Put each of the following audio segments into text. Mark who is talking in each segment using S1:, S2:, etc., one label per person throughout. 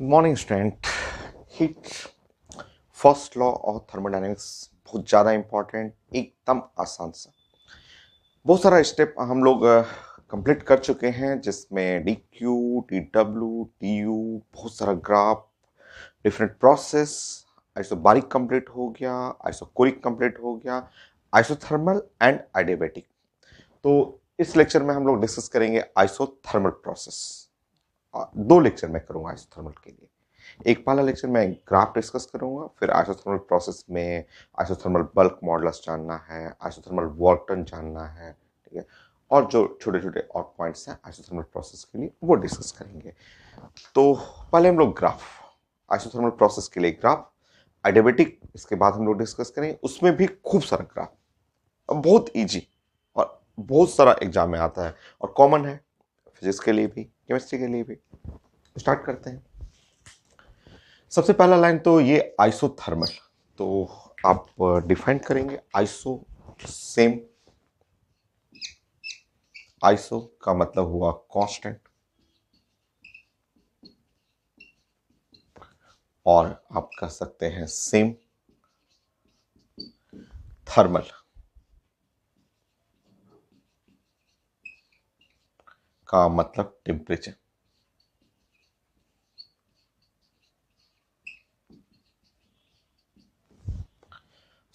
S1: Morning student. Heat first law of thermodynamics बहुत ज़्यादा important, एकदम आसान सा। बहुत सारा स्टेप हम लोग कंप्लीट कर चुके हैं, जिसमें D Q, D W, D you, बहुत सारा graph, different process, isobaric complete हो गया, आइसोकोरिक कंप्लीट हो गया, आइसोथर्मल एंड एडियाबैटिक। तो इस लेक्चर में हम लोग डिस्कस करेंगे आइसोथर्मल प्रोसेस। दो लेक्चर मैं करूंगा आइसोथर्मल के लिए। एक पहला लेक्चर में ग्राफ डिस्कस करूंगा, फिर आइसोथर्मल प्रोसेस में आइसोथर्मल बल्क मॉडुलस जानना है, आइसोथर्मल वर्क डन जानना है, ठीक है, और जो छोटे छोटे और पॉइंट्स हैं आइसोथर्मल प्रोसेस के लिए वो डिस्कस करेंगे। तो पहले हम लोग ग्राफ, आइसोथर्मल प्रोसेस के लिए ग्राफ, एडियाबैटिक इसके बाद हम लोग डिस्कस करेंगे, उसमें भी खूब सारा ग्राफ, बहुत इजी और बहुत सारा एग्जाम में आता है और कॉमन है फिजिक्स के लिए भी, केमिस्ट्री के लिए भी। स्टार्ट करते हैं। सबसे पहला लाइन तो ये आइसोथर्मल, तो आप डिफाइन करेंगे आइसो सेम। आइसो का मतलब हुआ कांस्टेंट, और आप कह सकते हैं सेम। थर्मल का मतलब टेम्परेचर।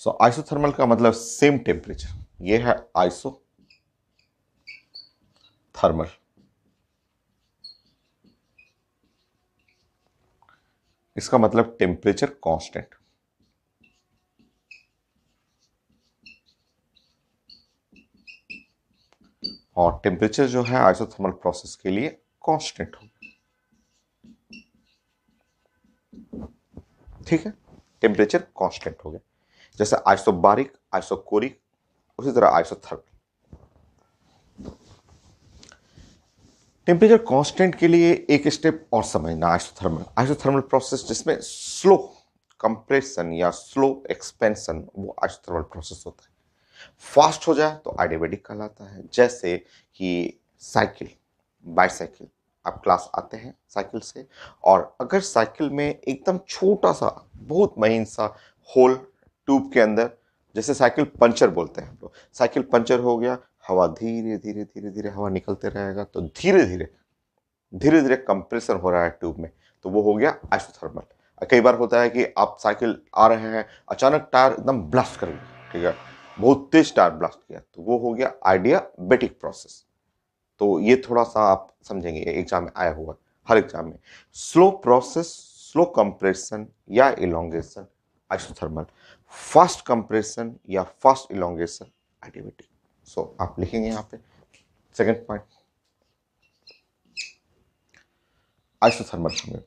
S1: सो आइसोथर्मल का मतलब सेम टेम्परेचर, ये है आइसो थर्मल। इसका मतलब टेम्परेचर कांस्टेंट। और टेम्परेचर जो है आइसोथर्मल प्रोसेस के लिए कांस्टेंट हो, ठीक है। टेम्परेचर कांस्टेंट हो गया, जैसे आइसोबारिक, आइसोकोरिक, उसी तरह आइसोथर्मल। टेम्परेचर कांस्टेंट के लिए एक स्टेप और समझना, आइसोथर्मल। आइसोथर्मल प्रोसेस जिसमें स्लो कंप्रेशन या स्लो एक्सपेंशन, वो आइसोथर्मल प्रोसेस होता है। फास्ट हो जाए तो एडियाबैटिक कहलाता है। जैसे कि साइकिल, बाइसाइकिल, आप क्लास आते हैं साइकिल से, और अगर साइकिल में एकदम छोटा सा बहुत महीन सा होल ट्यूब के अंदर, जैसे साइकिल पंचर बोलते हैं हम लोग, साइकिल पंचर हो गया, हवा धीरे धीरे धीरे धीरे हवा निकलते रहेगा, तो धीरे धीरे धीरे धीरे कंप्रेशन हो रहा है ट्यूब में, तो वो हो गया आइसोथर्मल। कई बार होता है कि आप साइकिल आ रहे हैं, अचानक टायर एकदम ब्लास्ट कर गया, ठीक है, बहुत तेज टायर ब्लास्ट किया, तो वो हो गया एडियाबैटिक प्रोसेस। तो ये थोड़ा सा आप समझेंगे, एग्जाम में आया हुआ हर एग्जाम में। स्लो प्रोसेस, स्लो कंप्रेशन या इलोंगेशन आइसोथर्मल, फास्ट कंप्रेशन या फास्ट इलोंगेशन एडियाबैटिक। सो आप लिखेंगे यहाँ पे सेकंड पॉइंट आइसोथर्मल में।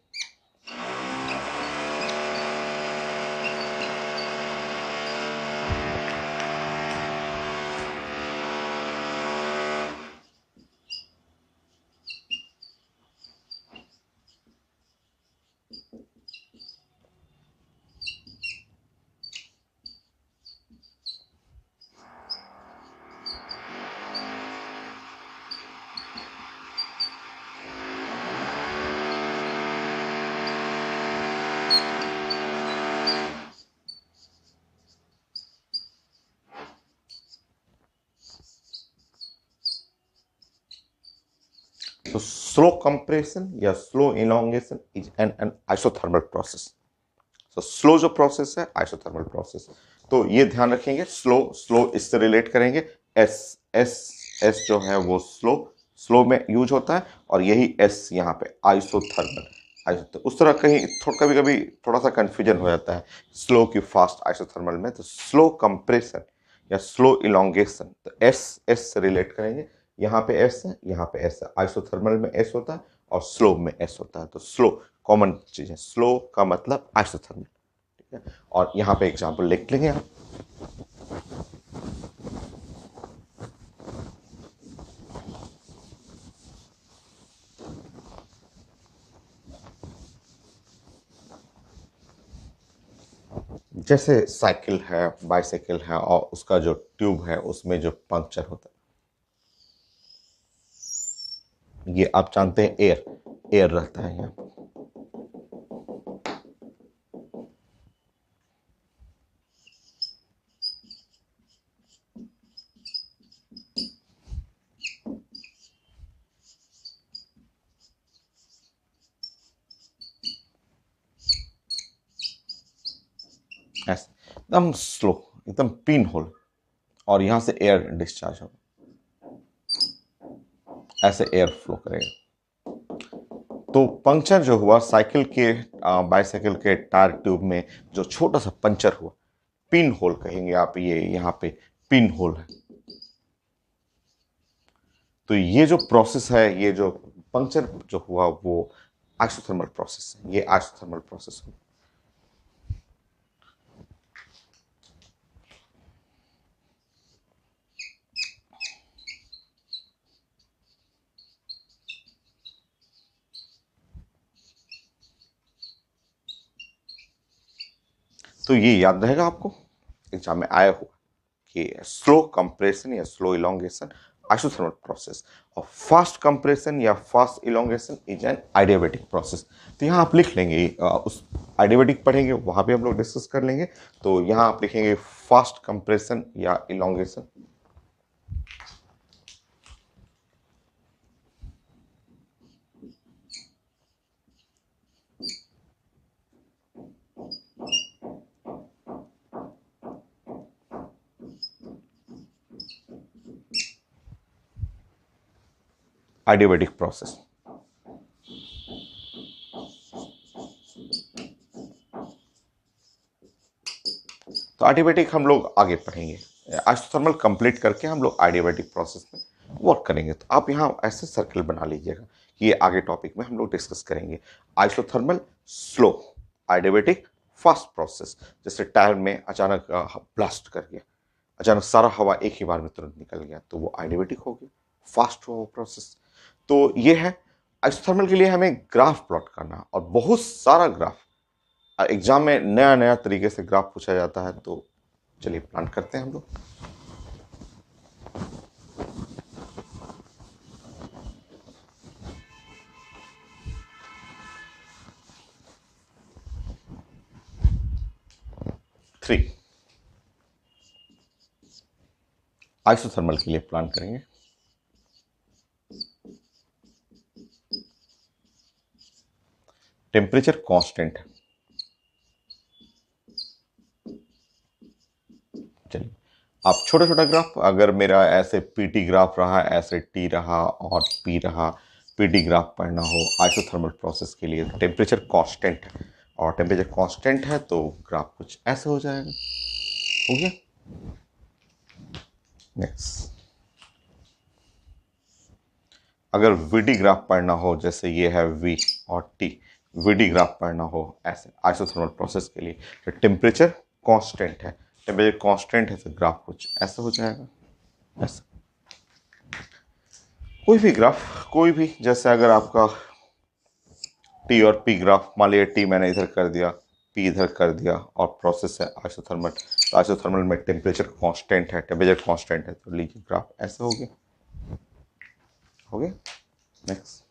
S1: So slow compression या slow elongation is an isothermal process. So slow जो प्रोसेस है आइसोथर्मल प्रोसेस। तो ये ध्यान रखेंगे, स्लो स्लो इससे रिलेट करेंगे। एस एस एस जो है वो स्लो, स्लो में यूज होता है, और यही एस यहाँ पे आइसोथर्मल। तो उस तरह कहीं कभी कभी थोड़ा सा कंफ्यूजन हो जाता है स्लो की फास्ट आइसोथर्मल में। तो स्लो कंप्रेशन या स्लो इलोंगेशन, तो एस एस से रिलेट करेंगे। यहाँ पे एस है, यहाँ पे एस है, आइसोथर्मल में एस होता है और स्लो में एस होता है। तो स्लो कॉमन चीज है, स्लो का मतलब आइसोथर्मल, ठीक है। और यहाँ पे एग्जाम्पल लिख लेंगे आप। जैसे साइकिल है, बाइसाइकिल है, और उसका जो ट्यूब है उसमें जो पंक्चर होता है, ये आप जानते हैं एयर, एयर रहता है यहाँ। ऐसे एकदम स्लो, एकदम पिन होल, और यहां से एयर डिस्चार्ज होगा, ऐसे एयर फ्लो करेगा। तो पंक्चर जो हुआ साइकिल के बाइसाइकिल के टायर ट्यूब में जो छोटा सा पंचर हुआ, पिन होल कहेंगे आप, ये यहां पे पिन होल है। तो ये जो प्रोसेस है, ये जो पंक्चर जो हुआ वो आइसोथर्मल प्रोसेस है, ये आइसोथर्मल प्रोसेस है। तो ये याद रहेगा आपको, एग्जाम में आया हुआ कि स्लो कंप्रेशन या स्लो इलोंगेशन आइसोथर्मल प्रोसेस, और फास्ट कंप्रेशन या fast elongation is an adiabatic process. तो यहाँ आप लिख लेंगे, उस एडियाबैटिक पढ़ेंगे वहां भी हम लोग डिस्कस कर लेंगे। तो यहाँ आप लिखेंगे फास्ट कंप्रेशन या इलोंगेशन। Adiabatic process. तो एडियाबैटिक हम लोग आगे पढ़ेंगे, आइसोथर्मल कंप्लीट करके हम लोग एडियाबैटिक प्रोसेस में वर्क करेंगे। तो आप यहाँ ऐसे सर्कल बना लीजिएगा कि ये आगे टॉपिक में हम लोग डिस्कस करेंगे। Isothermal slow, adiabatic fast process. जैसे टायर में अचानक ब्लास्ट कर गया, अचानक सारा हवा एक ही बार में तुरंत निकल गया, तो वो एडियाबैटिक हो गया, फास्ट हुआ वो प्रोसेस। तो ये है आइसोथर्मल के लिए हमें ग्राफ प्लॉट करना, और बहुत सारा ग्राफ एग्जाम में नया नया तरीके से ग्राफ पूछा जाता है। तो चलिए प्लान करते हैं हम लोग। थ्री, आइसोथर्मल के लिए प्लान करेंगे। टेम्परेचर कांस्टेंट है। चलिए आप छोटा छोटा ग्राफ, अगर मेरा ऐसे पीटी ग्राफ रहा, ऐसे टी रहा और पी रहा, पीटी ग्राफ पढ़ना हो आइसोथर्मल प्रोसेस के लिए, टेम्परेचर कांस्टेंट है, और टेम्परेचर कांस्टेंट है तो ग्राफ कुछ ऐसे हो जाएगा। हो गया। नेक्स्ट, अगर वीडी ग्राफ पढ़ना हो, जैसे ये है वी और टी, वीडी ग्राफ पढ़ना हो ऐसे आइसोथर्मल प्रोसेस के लिए, तो टेम्परेचर कांस्टेंट है, टेम्परेचर कांस्टेंट है तो ग्राफ कुछ ऐसा हो जाएगा, ऐसा। कोई भी ग्राफ, कोई भी, जैसे अगर आपका टी और पी ग्राफ, मान लिया टी मैंने इधर कर दिया, पी इधर कर दिया, और प्रोसेस है आइसोथर्मल, तो आइसोथर्मल में टेम्परेचर कांस्टेंट है, टेम्परेचर कांस्टेंट है, तो लीजिए ग्राफ ऐसे हो गया। हो गया। नेक्स्ट,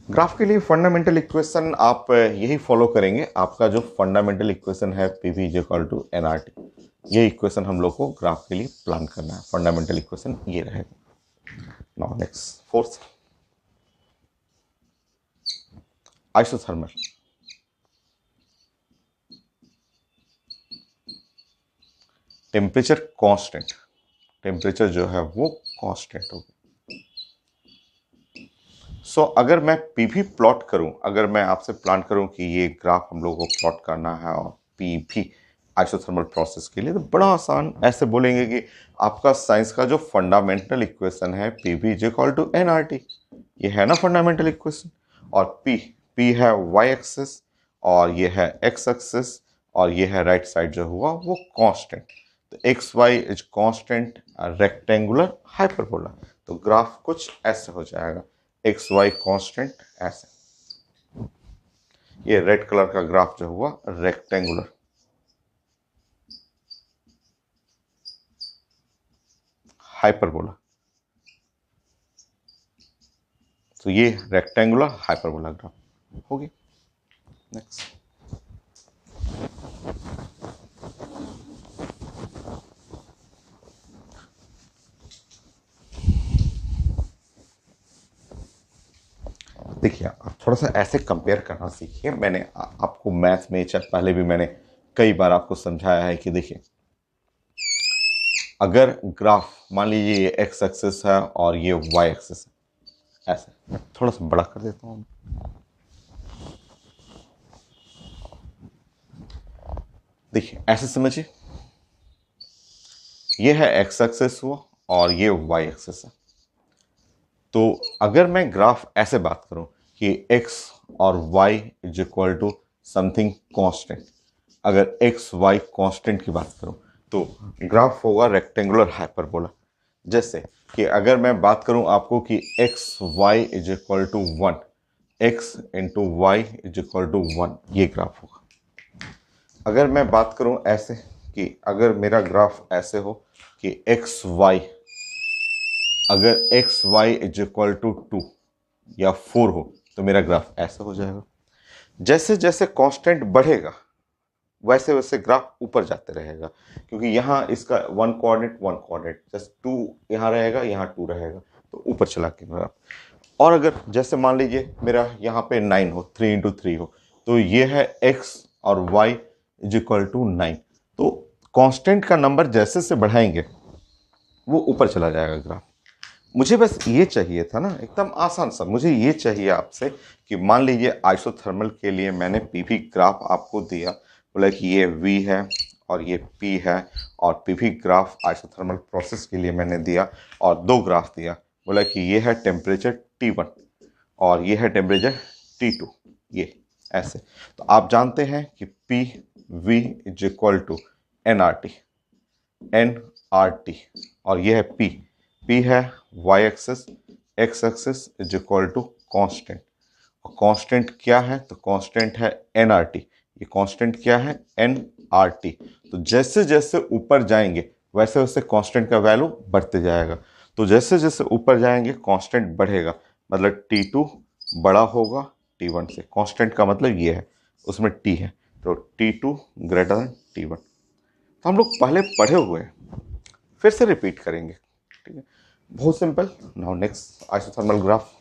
S1: ग्राफ के लिए फंडामेंटल इक्वेशन आप यही फॉलो करेंगे। आपका जो फंडामेंटल इक्वेशन है PV is equal to NRT, ये इक्वेशन हम लोग को ग्राफ के लिए प्लान करना है। फंडामेंटल इक्वेशन ये रहेगा। Now next, fourth, isothermal. Temperature constant, temperature जो है वो कांस्टेंट होगा। सो अगर मैं पीवी प्लॉट करूं, अगर मैं आपसे प्लान करूं कि ये ग्राफ हम लोगों को प्लॉट करना है और पीवी आइसोथर्मल प्रोसेस के लिए, तो बड़ा आसान, ऐसे बोलेंगे कि आपका साइंस का जो फंडामेंटल इक्वेशन है PV is equal to NRT, ये है ना फंडामेंटल इक्वेशन। और पी है वाई एक्सिस, और ये है एक्स एक्सिस, और ये है राइट साइड जो हुआ वो कांस्टेंट। तो X Y is constant, rectangular hyperbola. तो ग्राफ कुछ ऐसे हो जाएगा, एक्स वाई कांस्टेंट ऐसे। ये रेड कलर का ग्राफ जो हुआ रेक्टेंगुलर, हाइपरबोला। तो ये रेक्टेंगुलर हाइपरबोला ग्राफ होगी। नेक्स्ट, देखिए आप थोड़ा सा ऐसे कंपेयर करना सीखिए। मैंने आपको मैथ में चाहे पहले भी मैंने कई बार आपको समझाया है कि देखिए अगर ग्राफ मान लीजिए ये एक्स एक्सिस है और ये वाई एक्सिस है, ऐसे मैं थोड़ा सा बड़ा कर देता हूँ। देखिए ऐसे समझिए, ये है एक्स एक्सिस हुआ और ये वाई एक्सिस है। तो अगर मैं ग्राफ ऐसे बात करूं कि x और y is equal to something constant, अगर x y कांस्टेंट की बात करूं तो ग्राफ होगा रेक्टेंगुलर हाइपरबोला। जैसे कि अगर मैं बात करूं आपको कि x y is equal to 1, x into Y is equal to 1, ये ग्राफ होगा। अगर मैं बात करूं ऐसे कि अगर मेरा ग्राफ ऐसे हो कि x y, अगर X Y is equal to 2 या 4 हो तो मेरा ग्राफ ऐसा हो जाएगा। जैसे जैसे कांस्टेंट बढ़ेगा वैसे वैसे ग्राफ ऊपर जाते रहेगा, क्योंकि यहाँ इसका वन कोऑर्डिनेट जैसे 2 यहाँ रहेगा, यहाँ 2 रहेगा, तो ऊपर चला के ग्राफ। और अगर जैसे मान लीजिए मेरा यहाँ पे 9 हो, 3 इंटू 3 हो, तो ये है x और y इज इक्वल टू 9। तो कांस्टेंट का नंबर जैसे से बढ़ाएंगे वो ऊपर चला जाएगा ग्राफ। मुझे बस ये चाहिए था ना, एकदम आसान सा, मुझे ये चाहिए आपसे कि मान लीजिए आइसोथर्मल के लिए मैंने पीवी ग्राफ आपको दिया, बोला कि ये V है और ये P है, और पीवी ग्राफ आइसोथर्मल प्रोसेस के लिए मैंने दिया और दो ग्राफ दिया, बोला कि ये है टेम्परेचर T1 और ये है टेम्परेचर T2, ये ऐसे। तो आप जानते हैं कि P V is equal to NRT, और ये है P है Y axis, X axis is equal to constant. और कांस्टेंट क्या है? तो कांस्टेंट है NRT। ये कांस्टेंट क्या है? NRT। तो जैसे जैसे ऊपर जाएंगे वैसे वैसे कांस्टेंट का वैल्यू बढ़ते जाएगा। तो जैसे जैसे ऊपर जाएंगे कांस्टेंट बढ़ेगा, मतलब T2 बड़ा होगा T1 से। कांस्टेंट का मतलब ये है, उसमें T है, तो T2 ग्रेटर देन T1। तो हम लोग पहले पढ़े हुए हैं, फिर से रिपीट करेंगे, ठीक है? बहुत simple. Now next isothermal graph.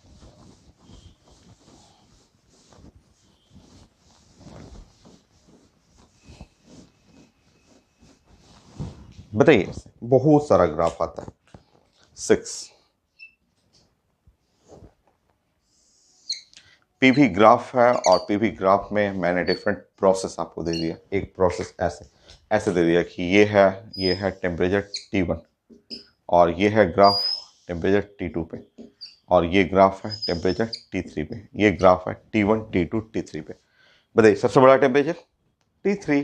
S1: बताइए, बहुत सारा ग्राफ आता है। 6 पीवी ग्राफ है, और पीवी ग्राफ में मैंने डिफरेंट प्रोसेस आपको दे दिया। एक प्रोसेस ऐसे ऐसे दे दिया कि ये है टेम्परेचर T1 और ये है ग्राफ टेम्परेचर T2 पे, और ये ग्राफ है टेम्परेचर T3 पे, ये ग्राफ है T1 T2 T3 पे। बताइए सबसे बड़ा टेम्परेचर T3।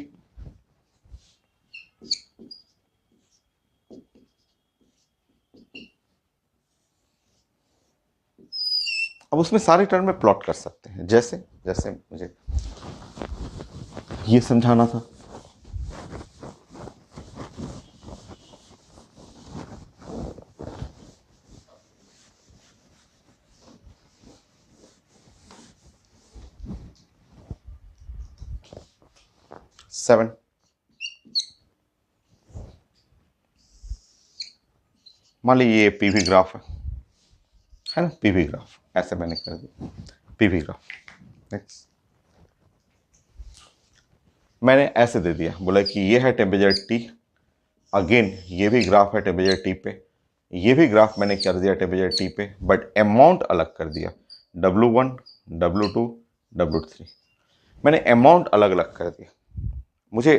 S1: अब उसमें सारे टर्म में प्लॉट कर सकते हैं, जैसे जैसे मुझे ये समझाना था। सेवन, मान लीजिए ये पीवी ग्राफ है ना, पीवी ग्राफ ऐसे मैंने कर दिया, पीवी ग्राफ। नेक्स्ट मैंने ऐसे दे दिया, बोला कि ये है टेम्परेचर T, अगेन ये भी ग्राफ है टेम्परेचर T पे, ये भी ग्राफ मैंने कर दिया टेम्परेचर T पे, बट अमाउंट अलग कर दिया, W1 W2 W3। मैंने अमाउंट अलग अलग कर दिया। मुझे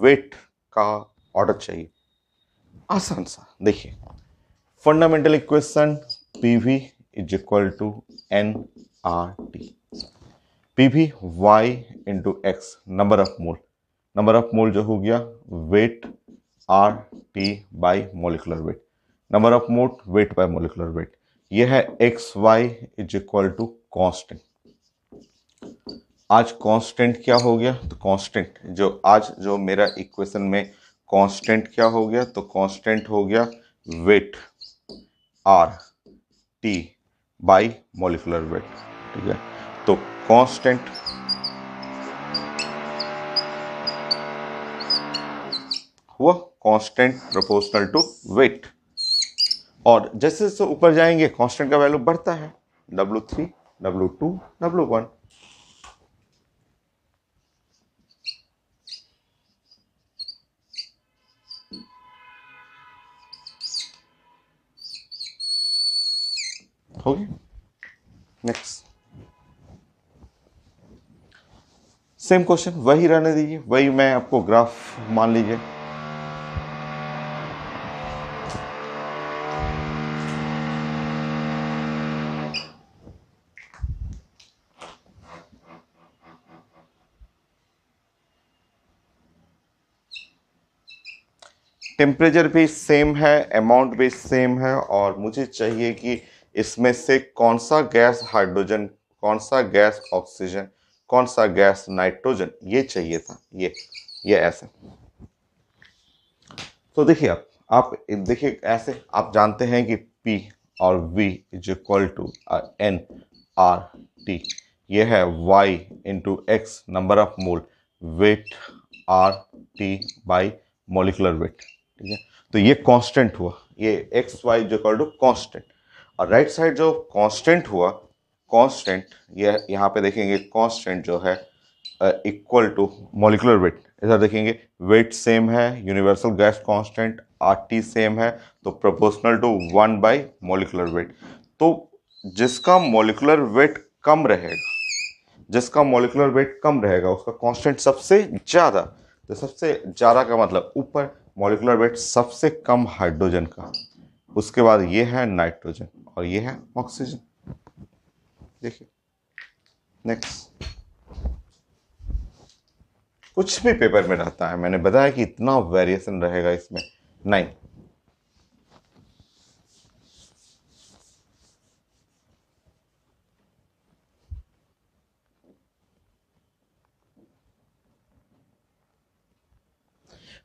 S1: वेट का ऑर्डर चाहिए, आसान सा। देखिए fundamental equation PV is equal to NRT। PV Y into X, number of mole, number of mole जो हो गया weight RT by molecular weight, number of mole weight by molecular weight. ये है XY is equal to constant. आज constant क्या हो गया? तो कांस्टेंट जो मेरा इक्वेशन में कांस्टेंट क्या हो गया? तो कांस्टेंट हो गया weight RT by molecular weight, ठीक है? तो कांस्टेंट हुआ कांस्टेंट प्रोपोर्शनल टू वेट, और जैसे जैसे ऊपर जाएंगे कांस्टेंट का वैल्यू बढ़ता है W3 W2 W1। हो गया। नेक्स्ट सेम क्वेश्चन, वही रहने दीजिए, वही मैं आपको ग्राफ मान लीजिए। टेम्परेचर भी सेम है, अमाउंट भी सेम है, और मुझे चाहिए कि इसमें से कौन सा गैस हाइड्रोजन, कौन सा गैस ऑक्सीजन, कौन सा गैस नाइट्रोजन, ये चाहिए था। ये ऐसे। तो देखिए आप देखिए ऐसे आप जानते हैं कि P और V is equal to N R T। ये है Y into X number of mole, weight R T by molecular weight. ठीक है, तो ये कांस्टेंट हुआ, ये एक्स वाई जो इक्वल टू कांस्टेंट। और राइट साइड जो कांस्टेंट हुआ, कांस्टेंट ये यहाँ पे देखेंगे कांस्टेंट जो है इक्वल टू मॉलिकुलर वेट। इधर देखेंगे वेट सेम है, universal gas constant RT same है, तो proportional to 1 by molecular weight. तो जिसका मॉलिकुलर वेट कम रहेगा, जिसका मॉलिकुलर वेट कम रहेगा उसका कांस्टेंट सबसे ज्यादा। तो सबसे ज्यादा का मतलब ऊपर मॉलिकुलर वेट सबसे कम हाइड्रोजन का, उसके बाद ये है नाइट्रोजन और ये है ऑक्सीजन। देखिए नेक्स्ट, कुछ भी पेपर में रहता है, मैंने बताया कि इतना वेरिएशन रहेगा इसमें नहीं।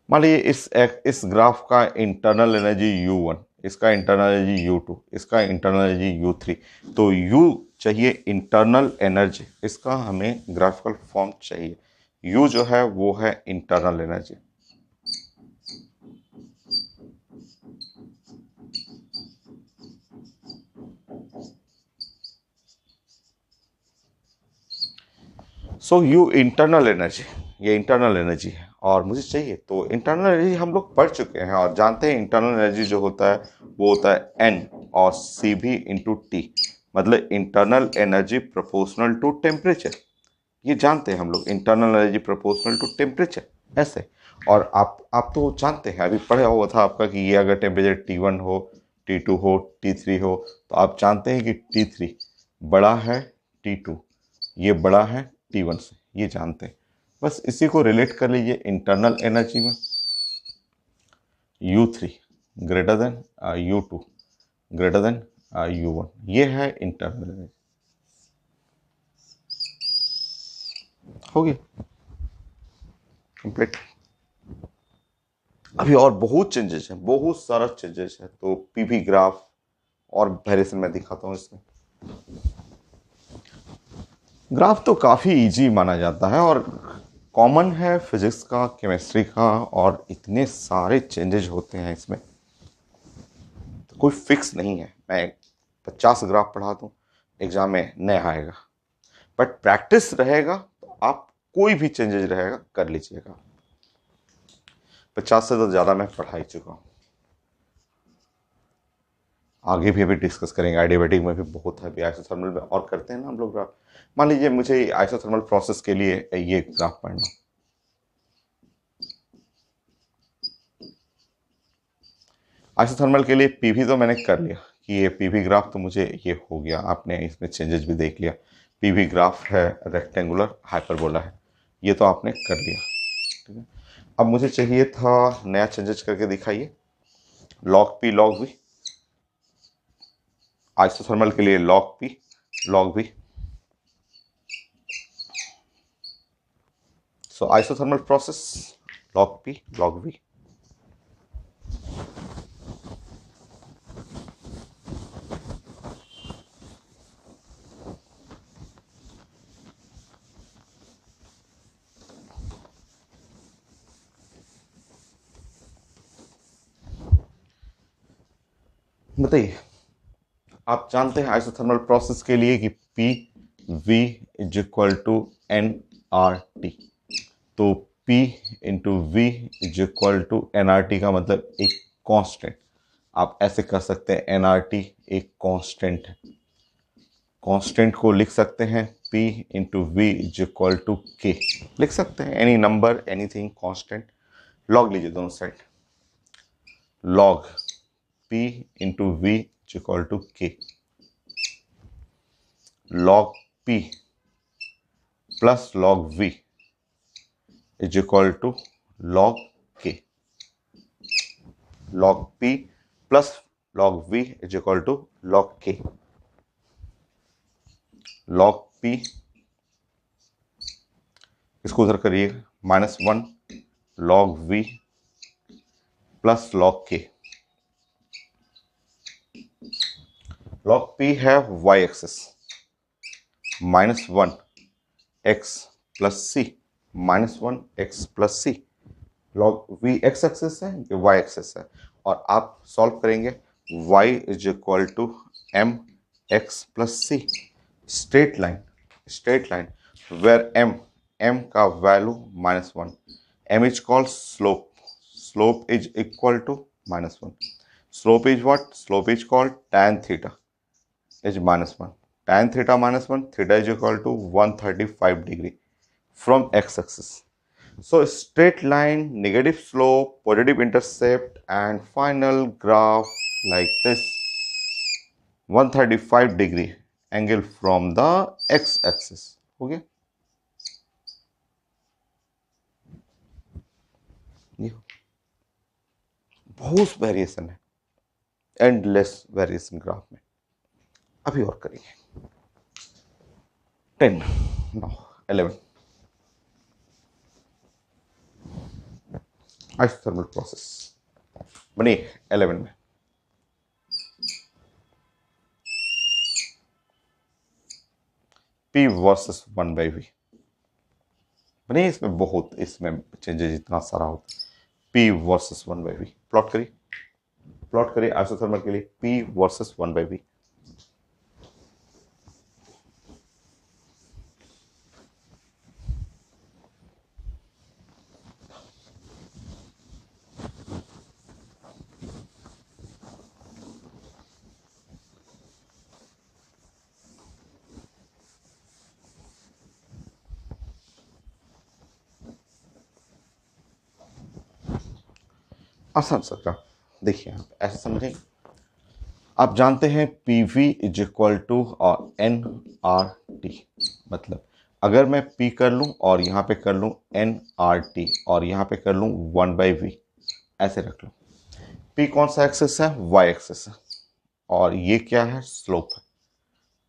S1: मान लीजिए इस ग्राफ का इंटरनल एनर्जी U1, इसका इंटरनल एनर्जी U2, इसका इंटरनल एनर्जी U3। तो U चाहिए इंटरनल एनर्जी, इसका हमें ग्राफिकल फॉर्म चाहिए। U जो है वो है internal energy. So you internal energy, ये इंटरनल एनर्जी है और मुझे चाहिए। तो इंटरनल एनर्जी हम लोग पढ़ चुके हैं और जानते हैं इंटरनल एनर्जी जो होता है वो होता है N और CV इंटू T, मतलब internal energy proportional to temperature. ये जानते हैं हम लोग, internal energy proportional to temperature ऐसे। और आप तो जानते हैं, अभी पढ़ा हुआ था आपका कि ये अगर टेम्परेचर T1 हो, T2 हो, T3 हो, तो आप जानते हैं कि T3 बड़ा है T2, ये बड़ा है T1 से, ये जानते हैं। बस इसी को रिलेट कर लीजिए इंटरनल एनर्जी में। U3 greater than U2 greater than U1, ये है इंटरनल एनर्जी। हो गया कंप्लीट। अभी और बहुत चेंजेस हैं, बहुत सारा चेंजेस है, तो पीवी ग्राफ और वेरिएशन मैं दिखाता हूँ इसमें। ग्राफ तो काफ़ी इजी माना जाता है और कॉमन है फिजिक्स का, केमिस्ट्री का, और इतने सारे चेंजेस होते हैं इसमें, तो कोई फिक्स नहीं है। मैं 50 ग्राफ पढ़ा दूँ, एग्जाम में नहीं आएगा, बट प्रैक्टिस रहेगा तो आप कोई भी चेंजेस रहेगा कर लीजिएगा। 50 से तो ज़्यादा मैं पढ़ा ही चुका हूँ। आगे भी अभी डिस्कस करेंगे, आइडियाबैटिक में भी बहुत है, अभी आइसोथर्मल में और करते हैं ना हम लोग ग्राफ। मान लीजिए मुझे आइसोथर्मल प्रोसेस के लिए ये ग्राफ पढ़ना, आइसोथर्मल के लिए पीवी तो मैंने कर लिया कि ये पीवी ग्राफ तो मुझे ये हो गया, आपने इसमें चेंजेस भी देख लिया। पीवी ग्राफ है, रेक्टेंगुलर हाइपरबोला है, ये तो आपने कर लिया। ठीक है, अब मुझे चाहिए था नया चेंजेस करके दिखाइए। Log P log V, isothermal के लिए log P log V. So isothermal process log P log V. बताइए आप जानते हैं आइसोथर्मल प्रोसेस के लिए कि P V is equal to N R T. तो P into V is equal to N R T का मतलब एक कांस्टेंट। आप ऐसे कर सकते हैं, एन आर टी एक कांस्टेंट है। कांस्टेंट को लिख सकते हैं P into V is equal to K. लिख सकते हैं any number anything constant. Log लीजिए दोनों side. Log P into V is equal to K. Log P plus log V is equal to log K. log P plus log V is equal to log K। log P इसको उधर करिए, -1 log V plus log K। log P है y axis, -1 x plus सी, -1 x plus सी। log V x axis है, ये y axis है, और आप solve करेंगे y is equal to M X plus C. Straight line where m का value -1, m is called slope is equal to -1। Slope is what? Slope is called tan theta is -1। tan theta -1, theta is equal to 135 degree from x axis. So straight line, negative slope, positive intercept, and final graph like this, 135 degree angle from the x-axis. हो गया? ये बहुत variation है, endless variation graph में। अभी और करेंगे। 10 now 11 isothermal process बनी 11 में। P वर्सेस 1/V बने, इसमें बहुत, इसमें चेंजेस इतना सारा होता है। P वर्सेस 1/V प्लॉट करिए आइसोथर्मल के लिए P वर्सेस 1/V। आसान सा ग्राफ देखिए, आप ऐसे समझें। आप जानते हैं P V is equal to और एन आर टी। मतलब अगर मैं पी कर लूँ और यहाँ पे कर लूँ एन आर टी और यहाँ पे कर लूँ 1/v, ऐसे रख लूँ। पी कौन सा एक्सिस है? वाई एक्सिस है, और ये क्या है? स्लोप है।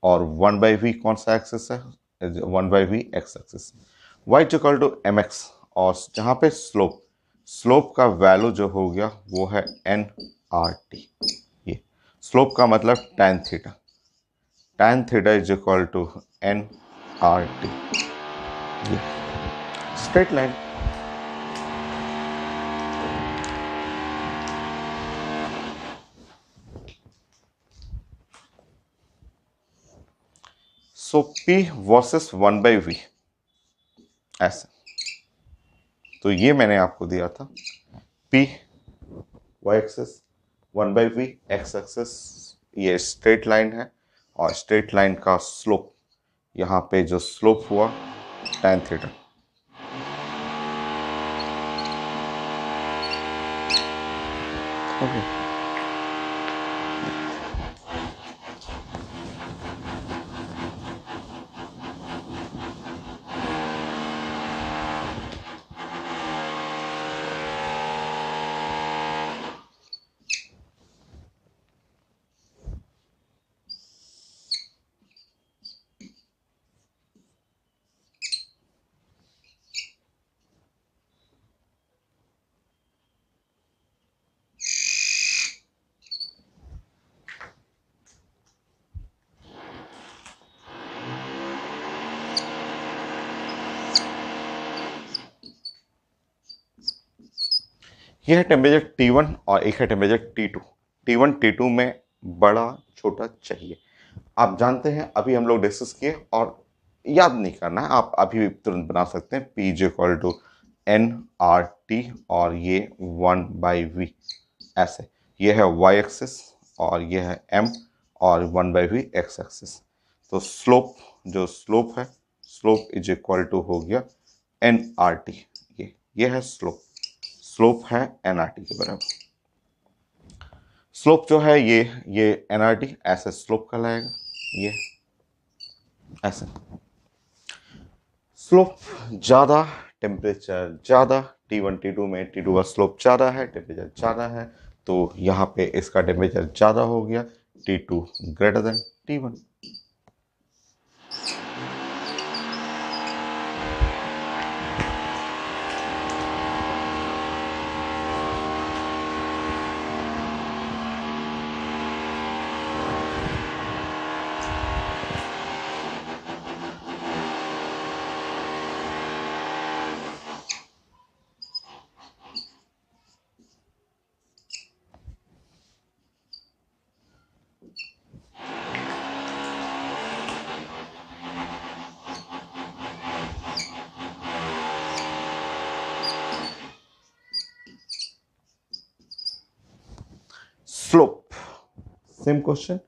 S1: और 1/v कौन सा एक्सिस है? 1/v X axis. Y is equal to M X, और जहाँ पे स्लोप का वैल्यू जो हो गया वो है एन आर टी। ये स्लोप का मतलब tan theta is equal to N R T. ये straight line. So P versus 1/v ऐसे। तो ये मैंने आपको दिया था P y axis, 1/v x axis, ये स्ट्रेट लाइन है, और स्ट्रेट लाइन का स्लोप, यहाँ पे जो स्लोप हुआ tan थीटा। ओके, ये है टेम्परेचर T1 और एक है टेम्परेचर T2। T1 T2 में बड़ा छोटा चाहिए। आप जानते हैं अभी हम लोग डिस्कस किए और याद नहीं करना है, आप अभी भी तुरंत बना सकते हैं। P is equal to N R T और ये 1/v ऐसे, ये है y एक्सिस और ये है m और 1/v x एक्सिस। तो स्लोप, जो स्लोप है, स्लोप इज इक्वल टू हो गया एन आर टी। ये है स्लोप, स्लोप है एन आर टी के बराबर। स्लोप जो है ये एन आर टी ऐसे स्लोप कहलाएगा, ये ऐसे। स्लोप ज़्यादा, टेम्परेचर ज़्यादा, T1 T2 में T2 का स्लोप ज़्यादा है, टेम्परेचर ज़्यादा है, तो यहाँ पे इसका टेम्परेचर ज़्यादा हो गया, T2 greater than T1। Slope, same question,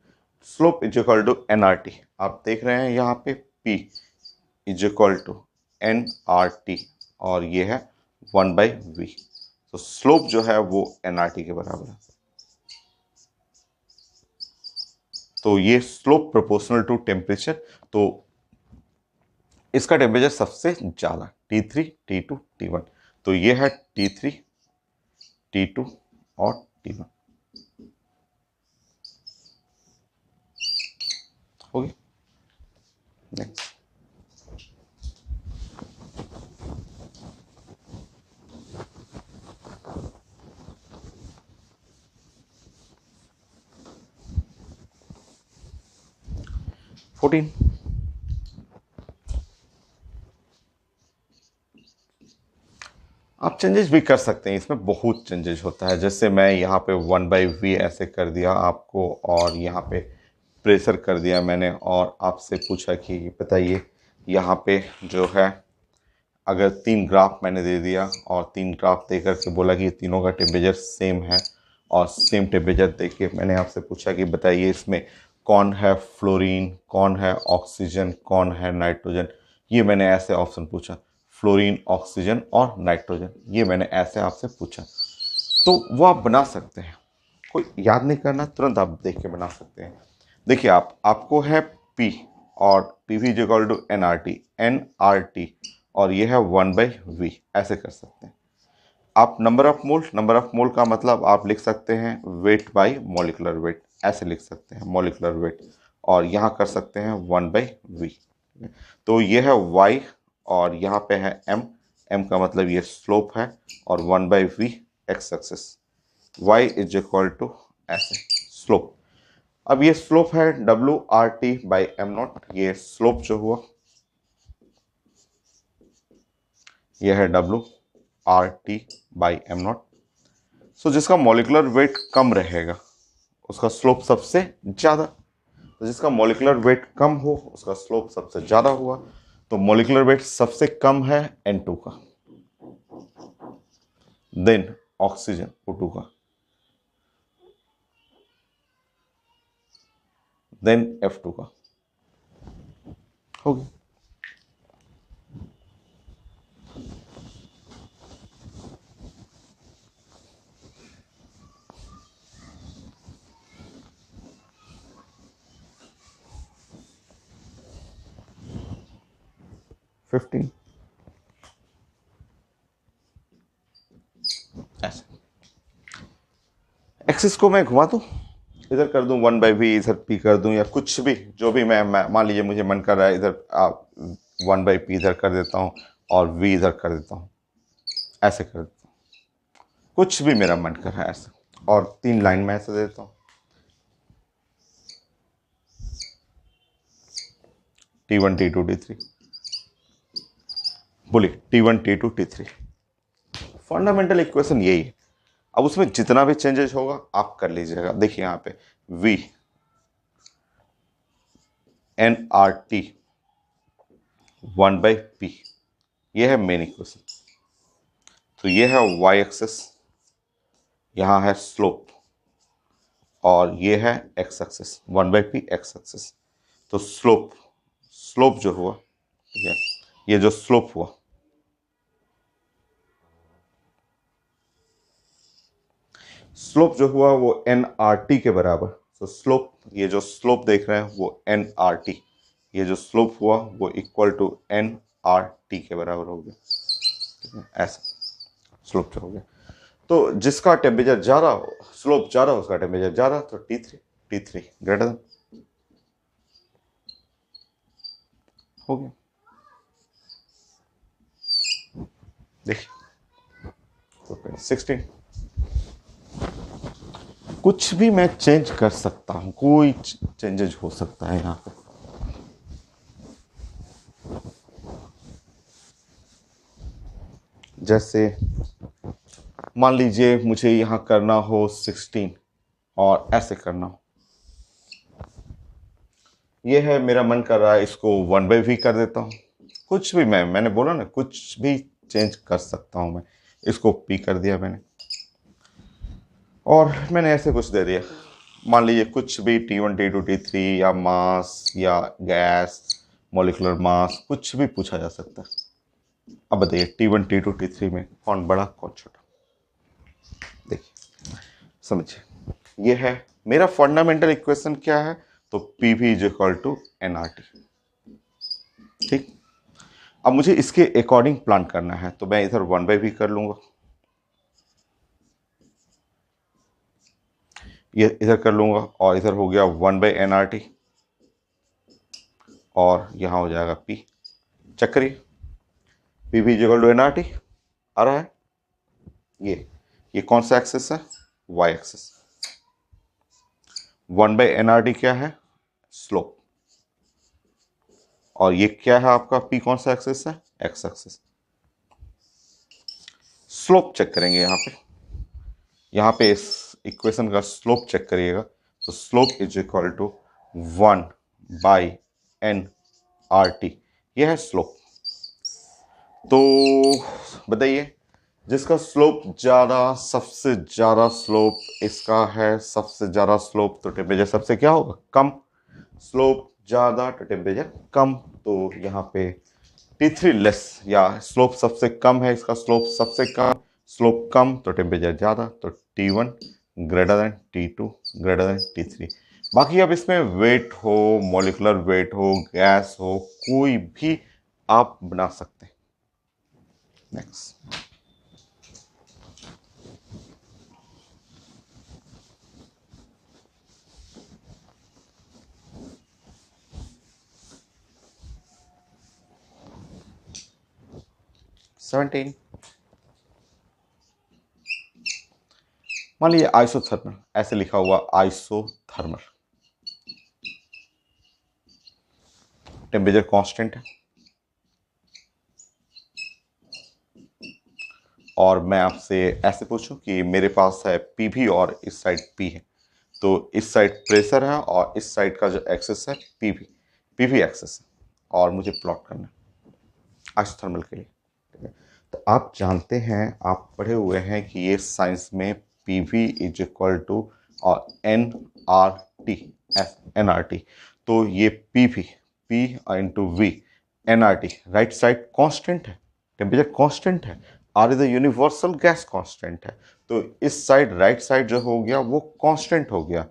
S1: slope is equal to N R T. आप देख रहे हैं यहाँ पे P is equal to N R T और ये है 1/v। तो स्लोप जो है वो एन आर टी के बराबर है। तो ये स्लोप प्रोपोर्शनल टू टेम्परेचर, तो इसका टेम्परेचर सबसे ज़्यादा T3 T2 T1, तो ये है T3 T2 और T1। हो गया, नेक्स्ट। फोर्टीन, आप चेंजेस भी कर सकते हैं, इसमें बहुत चेंजेस होता है। जैसे मैं यहाँ पे 1/v ऐसे कर दिया आपको और यहाँ पे प्रेशर कर दिया मैंने और आपसे पूछा कि बताइए यहाँ पे जो है अगर 3 ग्राफ मैंने दे दिया और 3 ग्राफ दे करके बोला कि तीनों का टेम्परेचर सेम है और सेम टेम्परेचर दे के मैंने आपसे पूछा कि बताइए इसमें कौन है फ्लोरीन, कौन है ऑक्सीजन, कौन है नाइट्रोजन। ये मैंने ऐसे ऑप्शन पूछा, फ्लोरीन, ऑक्सीजन और नाइट्रोजन, ये मैंने ऐसे आपसे पूछा। तो वो आप बना सकते हैं, कोई याद नहीं करना, तुरंत आप देख के बना सकते हैं। देखिए आपको है P और P V equal to N R T और ये है 1/v, ऐसे कर सकते हैं। आप नंबर ऑफ मोल का मतलब आप लिख सकते हैं वेट बाय मॉलिक्यूलर वेट, ऐसे लिख सकते हैं मॉलिक्यूलर वेट, और यहाँ कर सकते हैं 1/v। तो ये है y और यहाँ पे है m का मतलब ये स्लोप है और 1/v x axis, y is equal to ऐसे स्लोप। अब ये स्लोप है WRT/m0, ये स्लोप जो हुआ ये है WRT/m0। सो जिसका मॉलिक्यूलर वेट कम रहेगा उसका स्लोप सबसे ज़्यादा, तो जिसका मॉलिक्यूलर वेट कम हो उसका स्लोप सबसे ज़्यादा हुआ। तो मॉलिक्यूलर वेट सबसे कम है N2 का, देन ऑक्सीजन O2 का, देन F2 का। हो गया। फिफ्टीन, ऐसे एक्सिस को मैं घुमा दूं, इधर कर दूं 1/v, इधर p कर दूं, या कुछ भी जो भी मैं मान लीजिए मुझे मन कर रहा है इधर 1/p इधर कर देता हूं और v इधर कर देता हूं, ऐसे कर देता हूं, कुछ भी मेरा मन कर रहा है ऐसे, और 3 लाइन में ऐसे देता हूं T1 T2 T3, बोलिए T1 T2 T3। Fundamental equation यही है। अब उसमें जितना भी चेंजेस होगा आप कर लीजिएगा। देखिए यहाँ पे v N R T 1/p, ये है मेन इक्वेशन। तो ये है वाई एक्सिस, यहाँ है स्लोप, और ये है x axis 1/p x axis. तो स्लोप स्लोप जो हुआ, ठीक है, ये जो स्लोप हुआ, स्लोप जो हुआ वो एन आर टी के बराबर। तो स्लोप, ये जो स्लोप देख रहे हैं वो एन आर टी, ये जो स्लोप हुआ वो equal to N R T के बराबर हो गया, ठीक है, ऐसा स्लोप जो हो गया। तो जिसका टेम्परेचर ज़्यादा हो, स्लोप ज़्यादा हो, उसका टेम्परेचर ज़्यादा, तो T3 ग्रेटर देन हो गया। देखिए तो 16, कुछ भी मैं चेंज कर सकता हूँ, कोई चेंजेज हो सकता है यहाँ पे। जैसे मान लीजिए मुझे यहाँ करना हो 16 और ऐसे करना हो, ये है मेरा मन कर रहा है इसको 1/v कर देता हूँ। कुछ भी मैंने बोला ना, कुछ भी चेंज कर सकता हूँ मैं। इसको p कर दिया मैंने, और मैंने ऐसे कुछ दे दिया, मान लीजिए कुछ भी T1 T2 T3 या मास या गैस, मॉलिक्यूलर मास, कुछ भी पूछा जा सकता है। अब बताइए T1 T2 T3 में कौन बड़ा कौन छोटा? देखिए समझिए, ये है मेरा फंडामेंटल इक्वेशन क्या है, तो PV is equal to nRT। ठीक, अब मुझे इसके अकॉर्डिंग प्लान करना है, तो मैं इधर 1/v कर लूंगा, ये इधर कर लूंगा, और इधर हो गया 1/nRT, और यहाँ हो जाएगा P। चेक करिए, PV is equal to nRT आ रहा है। ये कौन सा एक्सिस है? y axis. 1/nRT क्या है? स्लोप। और ये क्या है आपका P, कौन सा एक्सिस है? x axis. स्लोप चेक करेंगे यहाँ पे इस इक्वेशन का स्लोप चेक करिएगा, तो slope is equal to 1/nRT, ये है स्लोप। तो बताइए, जिसका स्लोप ज़्यादा, सबसे ज़्यादा स्लोप इसका है, सबसे ज़्यादा स्लोप, तो टेम्परेचर सबसे क्या होगा? कम। स्लोप ज़्यादा तो टेम्परेचर कम, तो यहाँ पे T3 लेस, या स्लोप सबसे कम है, इसका स्लोप सबसे कम, स्लोप कम तो टेम्परेचर ज़्यादा, तो T1 greater than T2 greater then T3। बाकी अब इसमें वेट हो, मॉलिक्यूलर वेट हो, गैस हो, कोई भी आप बना सकते हैं। नेक्स्ट, सेवनटीन, मान लीजिए आइसोथर्मल, ऐसे लिखा हुआ आइसोथर्मल, टेम्परेचर कांस्टेंट है, और मैं आपसे ऐसे पूछूं कि मेरे पास है PV और इस साइड P है, तो इस साइड प्रेशर है और इस साइड का जो एक्सेस है PV एक्सेस है, और मुझे प्लॉट करना है आइसोथर्मल के लिए। ठीक है, तो आप जानते हैं, आप पढ़े हुए हैं कि ये साइंस में PV इज इक्वल टू और nRT, तो ये PV P into V nRT, right side constant है, टेम्परेचर कांस्टेंट है, R is the universal gas constant है, तो इस साइड राइट साइड जो हो गया वो कांस्टेंट हो गया।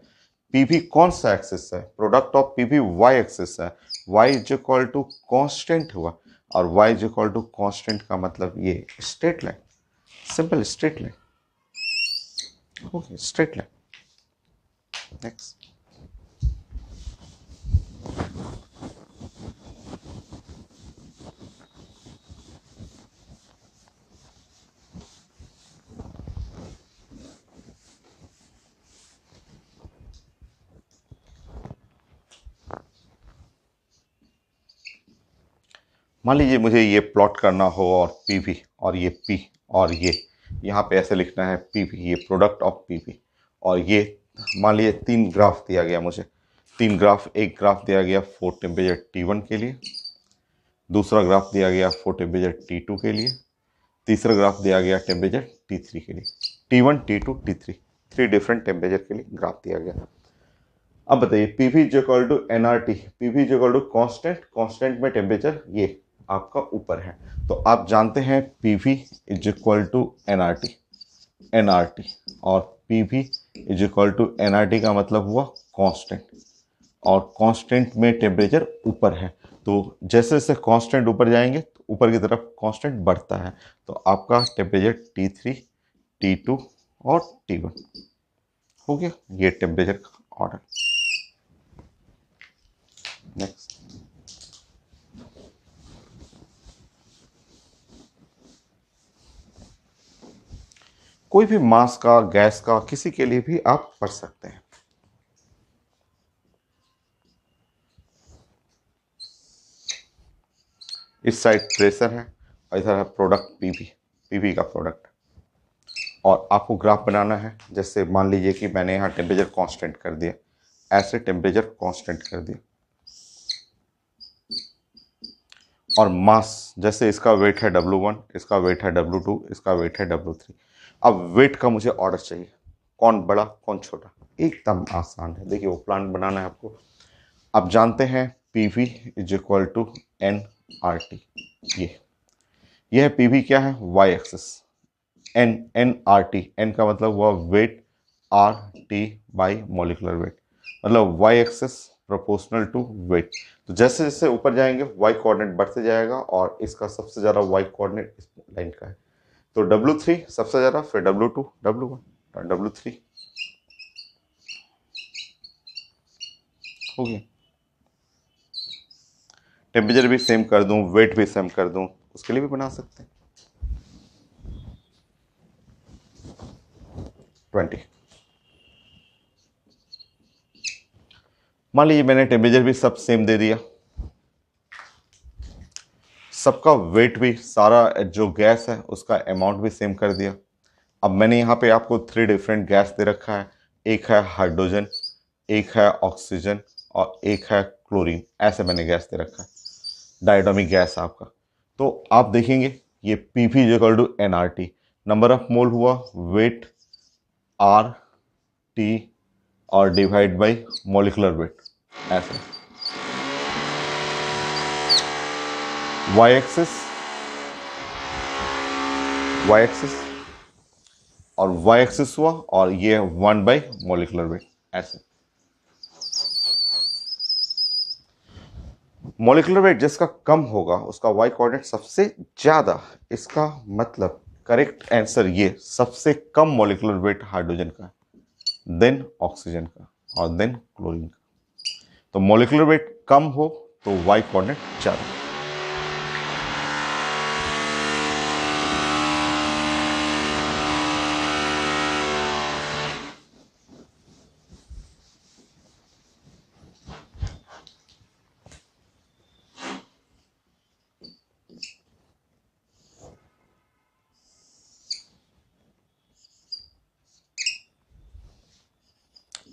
S1: PV कौन सा एक्सिस है? Product of PV y axis है, y is equal to constant हुआ, और y is equal to constant का मतलब ये straight line, simple straight line, okay straight line. Next, मान लीजिए मुझे ये प्लॉट करना हो, और PV और ये P, और ये यहाँ पे ऐसे लिखना है PV, ये प्रोडक्ट ऑफ PV, और ये मान लीजिए 3 ग्राफ दिया गया मुझे, तीन ग्राफ, एक ग्राफ दिया गया फॉर टेम्परेचर T1 के लिए, दूसरा ग्राफ दिया गया फॉर टेम्परेचर T2 के लिए, तीसरा ग्राफ दिया गया टेम्परेचर T3 के लिए। T1, T2, T3 three different temperature के लिए ग्राफ दिया गया। अब बताइए PV is equal to nRT, PV is equal to constant, constant में टेम्परेचर ये आपका ऊपर है, तो आप जानते हैं PV is equal to nRT, nRT और PV is equal to nRT का मतलब हुआ कांस्टेंट, और कांस्टेंट में टेम्परेचर ऊपर है, तो जैसे जैसे कांस्टेंट ऊपर जाएंगे तो ऊपर की तरफ कांस्टेंट बढ़ता है, तो आपका टेम्परेचर T3, T2 और T1 हो गया ये टेम्परेचर का ऑर्डर। नेक्स्ट, कोई भी मास का, गैस का, किसी के लिए भी आप पढ़ सकते हैं। इस साइड प्रेशर है और इधर है प्रोडक्ट पीवी, पीवी का प्रोडक्ट, और आपको ग्राफ बनाना है। जैसे मान लीजिए कि मैंने यहाँ टेम्परेचर कांस्टेंट कर दिया, ऐसे टेम्परेचर कांस्टेंट कर दिया, और मास जैसे इसका वेट है W1, इसका वेट है W2, इसका वेट है W3। अब वेट का मुझे ऑर्डर चाहिए, कौन बड़ा कौन छोटा, एकदम आसान है। देखिए वो प्लांट बनाना है आपको। आप जानते हैं PV is equal to N R T, ये है पीवी, क्या है Y axis, n, n R T, n का मतलब हुआ weight, R T by molecular weight, मतलब y axis proportional to weight. तो जैसे जैसे ऊपर जाएंगे वाई कोऑर्डिनेट बढ़ते जाएगा, और इसका सबसे ज़्यादा वाई कोऑर्डिनेट इस लाइन का है, तो W3 सबसे ज़्यादा, फिर W2, W1, W3 हो गया। टेम्परेचर भी सेम कर दूं, वेट भी सेम कर दूं, उसके लिए भी बना सकते हैं। 20, मान लीजिए मैंने टेम्परेचर भी सब सेम दे दिया, सबका वेट भी, सारा जो गैस है उसका अमाउंट भी सेम कर दिया। अब मैंने यहाँ पे आपको थ्री डिफरेंट गैस दे रखा है, एक है हाइड्रोजन, एक है ऑक्सीजन और एक है क्लोरीन, ऐसे मैंने गैस दे रखा है, डायटोमिक गैस आपका। तो आप देखेंगे ये PV equal to NRT, number of mole हुआ, वेट आर टी और डिवाइड बाय मॉलिक्यूलर वेट, ऐसे। वाई एक्सिस, वाई एक्सिस और वाई एक्सिस हुआ, और ये 1 बाई मॉलिक्यूलर वेट, ऐसे। मॉलिक्यूलर वेट जिसका कम होगा उसका वाई कोऑर्डिनेट सबसे ज्यादा, इसका मतलब करेक्ट आंसर ये सबसे कम मॉलिक्यूलर वेट हाइड्रोजन का, देन ऑक्सीजन का और देन क्लोरीन का। तो मॉलिक्यूलर वेट कम हो तो वाई कोऑर्डिनेट ज्यादा।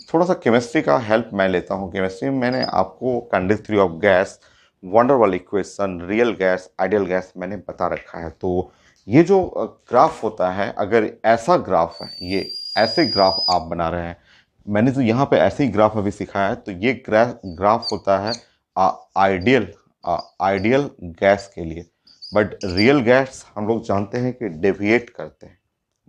S1: थोड़ा सा केमिस्ट्री का हेल्प मैं लेता हूँ। केमिस्ट्री में मैंने आपको condensed theory of gas, wonder वाल equation, real gas, ideal gas मैंने बता रखा है। तो ये जो ग्राफ होता है, अगर ऐसा ग्राफ है, ये ऐसे ग्राफ आप बना रहे हैं, मैंने तो यहाँ पे ऐसे ही ग्राफ अभी सिखाया है, तो ये ग्राफ होता है आइडियल, आइडियल गैस के लिए। बट रियल गैस हम लोग जानते हैं कि डेविएट करते हैं,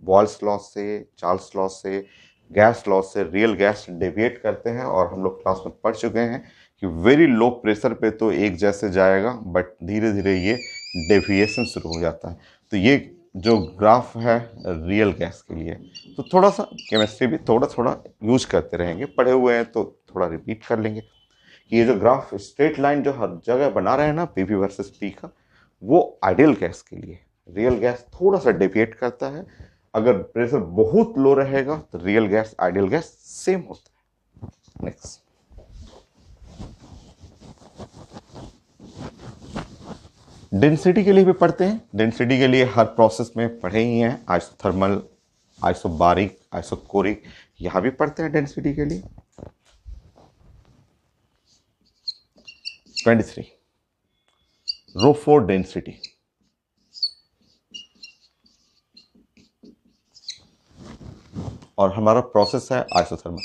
S1: बॉयल्स लॉ से, चार्ल्स लॉ से, गैस लॉ से रियल गैस डेविएट करते हैं, और हम लोग क्लास में पढ़ चुके हैं कि वेरी लो प्रेशर पे तो एक जैसे जाएगा, बट धीरे धीरे ये डेविएशन शुरू हो जाता है। तो ये जो ग्राफ है रियल गैस के लिए, तो थोड़ा सा केमिस्ट्री भी थोड़ा थोड़ा यूज करते रहेंगे, पढ़े हुए हैं तो थोड़ा रिपीट कर लेंगे कि ये जो ग्राफ स्ट्रेट लाइन जो हर जगह बना रहे हैं ना पीवी वर्सेस पी का, वो आइडियल गैस के लिए। रियल गैस थोड़ा सा डेविएट करता है, अगर प्रेशर बहुत लो रहेगा तो real gas ideal gas same होता है। नेक्स्ट, डेंसिटी के लिए भी पढ़ते हैं। डेंसिटी के लिए हर प्रोसेस में पढ़े ही हैं, आइसोथर्मल, आइसोबारिक, आइसोकोरिक, यहाँ भी पढ़ते हैं डेंसिटी के लिए। 23 रो फॉर डेंसिटी, और हमारा प्रोसेस है आइसोथर्मल।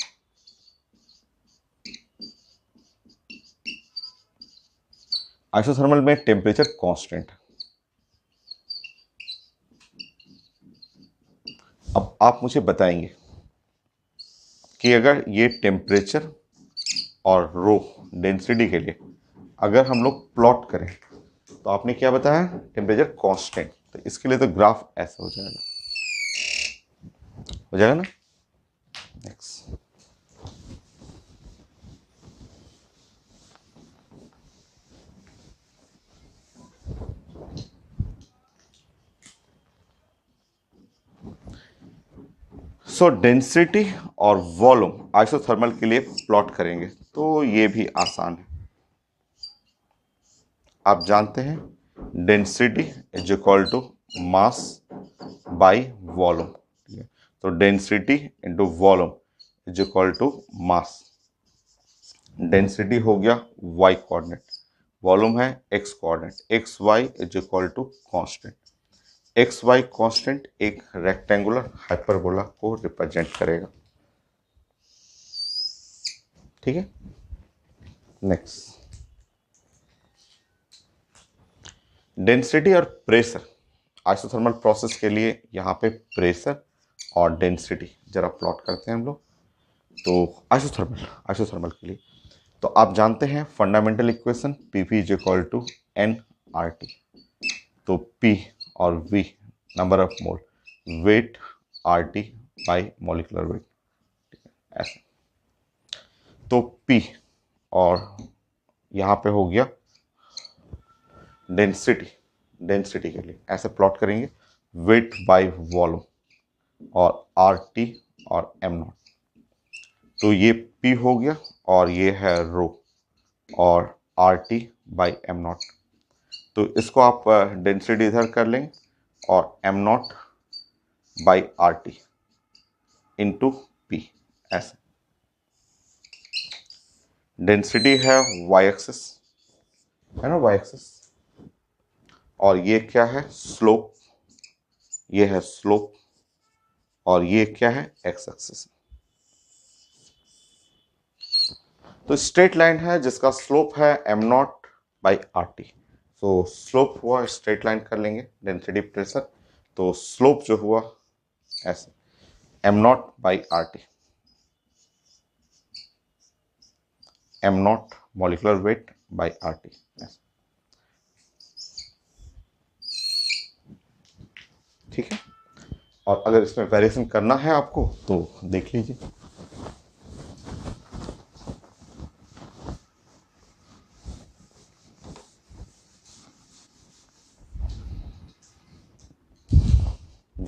S1: आइसोथर्मल में टेम्परेचर कांस्टेंट। अब आप मुझे बताएंगे कि अगर ये टेम्परेचर और रो डेंसिटी के लिए अगर हम लोग प्लॉट करें, तो आपने क्या बताया, टेम्परेचर कांस्टेंट, तो इसके लिए तो ग्राफ ऐसा हो जाएगा, ना। नेक्स्ट, सो डेंसिटी और वॉल्यूम आइसोथर्मल के लिए प्लॉट करेंगे तो ये भी आसान है। आप जानते हैं density is equal to mass by volume, तो density into volume is equal to mass. Density हो गया y कोऑर्डिनेट, वॉल्यूम है x coordinate, x Y is equal to constant. X y constant एक रेक्टेंगुलर हाइपरबोला को represent करेगा, ठीक है। Next, density और प्रेशर आइसोथर्मल प्रोसेस के लिए यहाँ पे प्रेशर और डेंसिटी जरा प्लॉट करते हैं हम लोग। तो आइसोथर्मल के लिए तो आप जानते हैं fundamental equation Pv is equal to N R T. तो P और V number of mole, weight R T by molecular weight, ऐसे। तो P और यहाँ पे हो गया डेंसिटी के लिए ऐसे प्लॉट करेंगे, वेट बाय वॉल्यूम और आर टी और एम नॉट। तो ये P हो गया और ये है रो और are T by am not. तो इसको आप डेंसिटी इधर कर लेंगे और am not by R T into P, ऐसे। डेंसिटी है वाई एक्सिस, है ना, वाई एक्सिस, और ये क्या है, स्लोप, ये है स्लोप, और ये क्या है, एक्स एक्सिस। तो स्ट्रेट लाइन है जिसका स्लोप है am not by are T. तो स्लोप हुआ, स्ट्रेट लाइन कर लेंगे, डेंसिटी प्रेशर, तो स्लोप जो हुआ ऐसे am not by R T, am not molecular weight by R T, ठीक है। और अगर इसमें वेरिएशन करना है आपको तो देख लीजिए।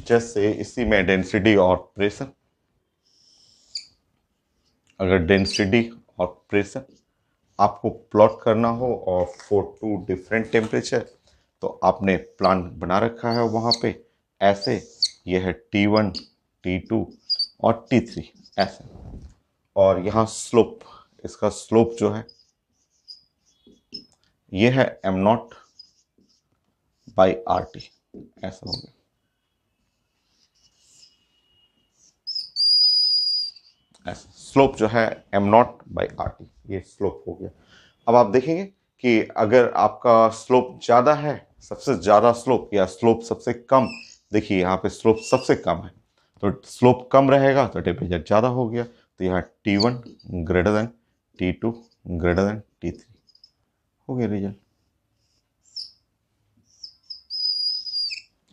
S1: जैसे इसी में डेंसिटी और प्रेशर, अगर डेंसिटी और प्रेशर आपको प्लॉट करना हो और फॉर टू डिफरेंट टेम्परेचर, तो आपने प्लान बना रखा है वहाँ पे ऐसे, ये है T1, T2 और T3 ऐसे। और यहाँ स्लोप, इसका स्लोप जो है ये है am not by R T, ऐसा हो गया, ऐसा। स्लोप जो है am not by are T, ये स्लोप हो गया। अब आप देखेंगे कि अगर आपका स्लोप ज़्यादा है, सबसे ज़्यादा स्लोप या स्लोप सबसे कम, देखिए यहाँ पे स्लोप सबसे कम है, तो स्लोप कम रहेगा तो टेम्परेचर ज़्यादा हो गया। तो यहाँ T1 greater than T2 greater then T3 हो गया, रिजल्ट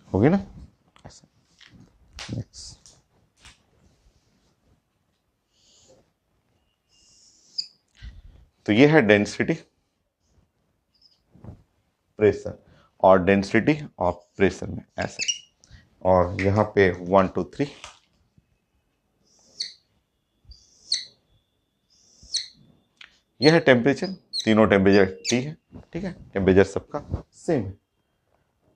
S1: हो गया ना, ऐसा। नेक्स्ट, तो ये है डेंसिटी, प्रेशर, और डेंसिटी और प्रेशर में ऐसे। और यहाँ पे 1 2 3, यह है टेम्परेचर, तीनों टेम्परेचर T है, ठीक है, टेम्परेचर सबका सेम है।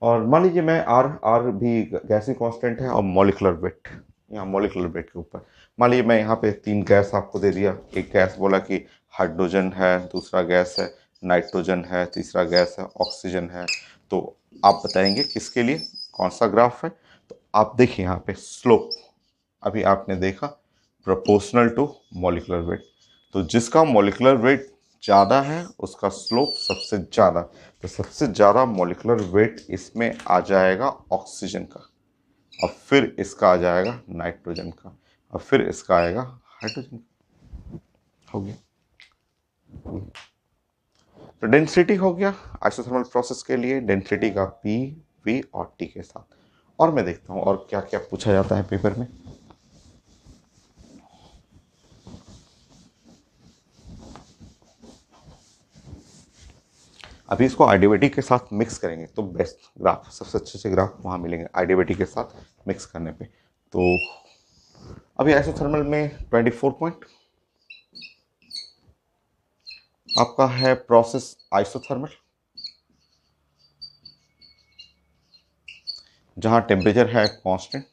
S1: और मान लीजिए मैं आर भी गैसीय कांस्टेंट है और मॉलिकुलर वेट, यहाँ मॉलिकुलर वेट के ऊपर मान लीजिए मैं यहाँ पे 3 गैस आपको दे दिया। एक गैस बोला कि हाइड्रोजन है, दूसरा गैस है नाइट्रोजन है, तीसरा गैस है ऑक्सीजन है। तो आप बताएंगे किसके लिए कौन सा ग्राफ है। तो आप देखिए यहाँ पे स्लोप अभी आपने देखा प्रोपोर्शनल टू मॉलिक्यूलर वेट, तो जिसका मॉलिक्यूलर वेट ज़्यादा है उसका स्लोप सबसे ज़्यादा। तो सबसे ज़्यादा मॉलिक्यूलर वेट इसमें आ जाएगा ऑक्सीजन का, और फिर इसका आ जाएगा नाइट्रोजन का, और फिर इसका आएगा हाइड्रोजन का। हो गया। तो डेंसिटी हो गया आइसोथर्मल प्रोसेस के लिए, डेंसिटी का पी, वी और टी के साथ। और मैं देखता हूँ और क्या क्या पूछा जाता है पेपर में। अभी इसको आइडियोबेटिक के साथ मिक्स करेंगे तो बेस्ट ग्राफ, सबसे अच्छे से ग्राफ वहाँ मिलेंगे आइडियोबेटिक के साथ मिक्स करने पे। तो अभी आइसोथर्मल में 24 पॉइंट आपका है प्रोसेस आइसोथर्मल, जहाँ टेम्परेचर है कांस्टेंट,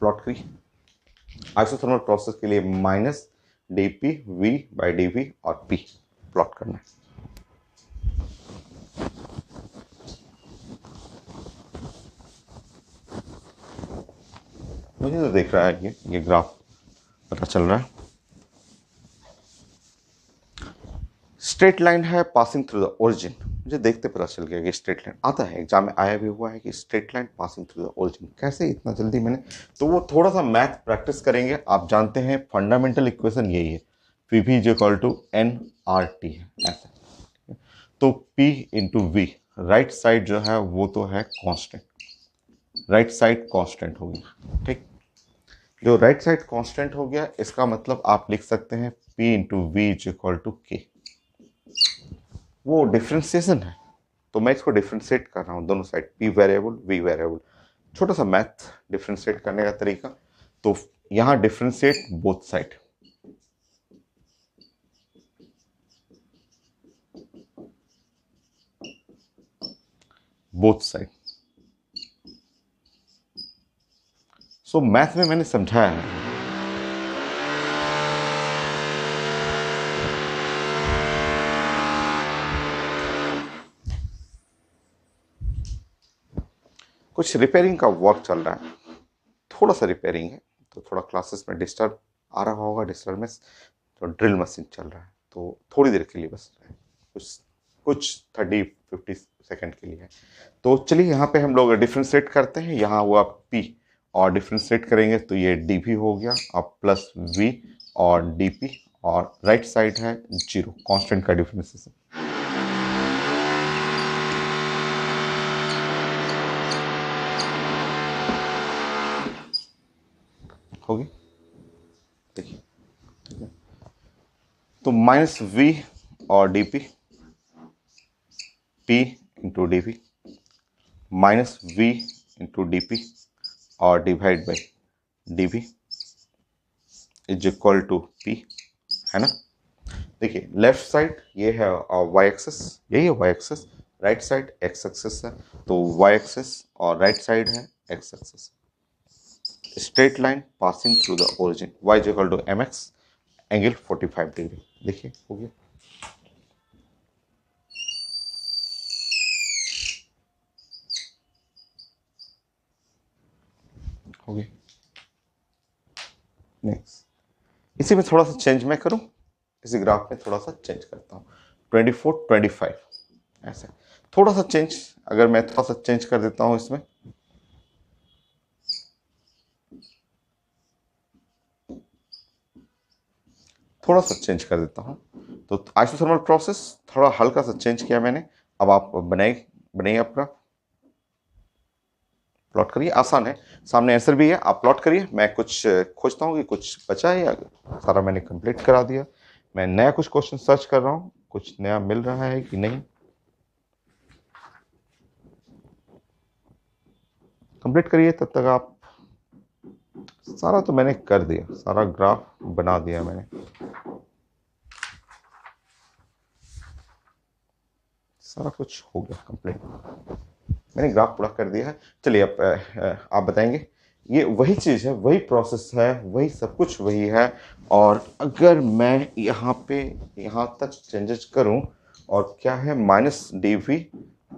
S1: प्लॉट करिए आइसोथर्मल प्रोसेस के लिए minus D P V by D V और पी प्लॉट करना है। मुझे तो देख रहा है ये ग्राफ पता चल रहा है। स्ट्रेट लाइन है पासिंग थ्रू द ओरिजिन, मुझे देखते पता चल गया कि स्ट्रेट लाइन आता है एग्जाम में, आया भी हुआ है कि straight line passing through the origin. कैसे इतना जल्दी मैंने, तो वो थोड़ा सा मैथ प्रैक्टिस करेंगे। आप जानते हैं फंडामेंटल इक्वेशन यही है, P V is equal to N R T है ऐसा। तो P into V, right side जो है वो तो है कांस्टेंट, राइट साइड कांस्टेंट हो गया। ठीक, जो राइट साइड कांस्टेंट हो गया इसका मतलब आप लिख सकते हैं P into V is equal to K. वो डिफ्रेंसिएशन है तो मैं इसको डिफ्रेंशिएट कर रहा हूँ दोनों side, P variable V variable. छोटा सा मैथ डिफ्रेंशिएट करने का तरीका, तो यहाँ differentiate both side, both side. So math में मैंने समझाया है कुछ रिपेयरिंग का वर्क चल रहा है, थोड़ा सा रिपेयरिंग है तो थोड़ा क्लासेस में डिस्टर्ब आ रहा होगा, डिस्टर्बेंस। तो ड्रिल मशीन चल रहा है तो थोड़ी देर के लिए बस कुछ कुछ 30-50 सेकेंड के लिए है। तो चलिए यहाँ पे हम लोग डिफ्रेंशिएट करते हैं, यहाँ हुआ P और डिफ्रेंशिएट करेंगे तो ये dP हो गया और प्लस V और dP, और राइट साइड है 0, कांस्टेंट का डिफ्रेंशिएशन। होगी देखिए, ठीक है। तो माइनस V और dP, P into D P minus V into D P और divide by D V is equal to P, है ना। देखिए लेफ्ट साइड ये है वाई एक्सेस, यही है Y axes, right side X axes है, तो वाई एक्सेस और राइट साइड है X axes. Straight line passing through the origin, y is equal to M X angle 45 degree. देखिए हो गया। हो गया नेक्स्ट। इसी में थोड़ा सा चेंज मैं करूं, इसी ग्राफ में थोड़ा सा चेंज करता हूँ 24-25 ऐसे, थोड़ा सा चेंज, अगर मैं थोड़ा सा चेंज कर देता हूँ इसमें, थोड़ा सा चेंज कर देता हूँ। तो आइसोथर्मल प्रोसेस थोड़ा हल्का सा चेंज किया मैंने। अब आप बनाइए अपना, प्लॉट करिए, आसान है, सामने आंसर भी है, आप प्लॉट करिए। मैं कुछ खोजता हूँ कि कुछ बचा है या सारा मैंने कंप्लीट करा दिया। मैं नया कुछ क्वेश्चन सर्च कर रहा हूँ, कुछ नया मिल रहा है कि नहीं। कंप्लीट करिए तब तक आप। सारा तो मैंने कर दिया, सारा ग्राफ बना दिया मैंने, सारा कुछ हो गया कंप्लीट, मैंने ग्राफ पूरा कर दिया है। चलिए अब आप बताएंगे, ये वही चीज़ है, वही प्रोसेस है, वही सब कुछ वही है। और अगर मैं यहाँ पे यहाँ तक चेंजेस करूँ, और क्या है -dv,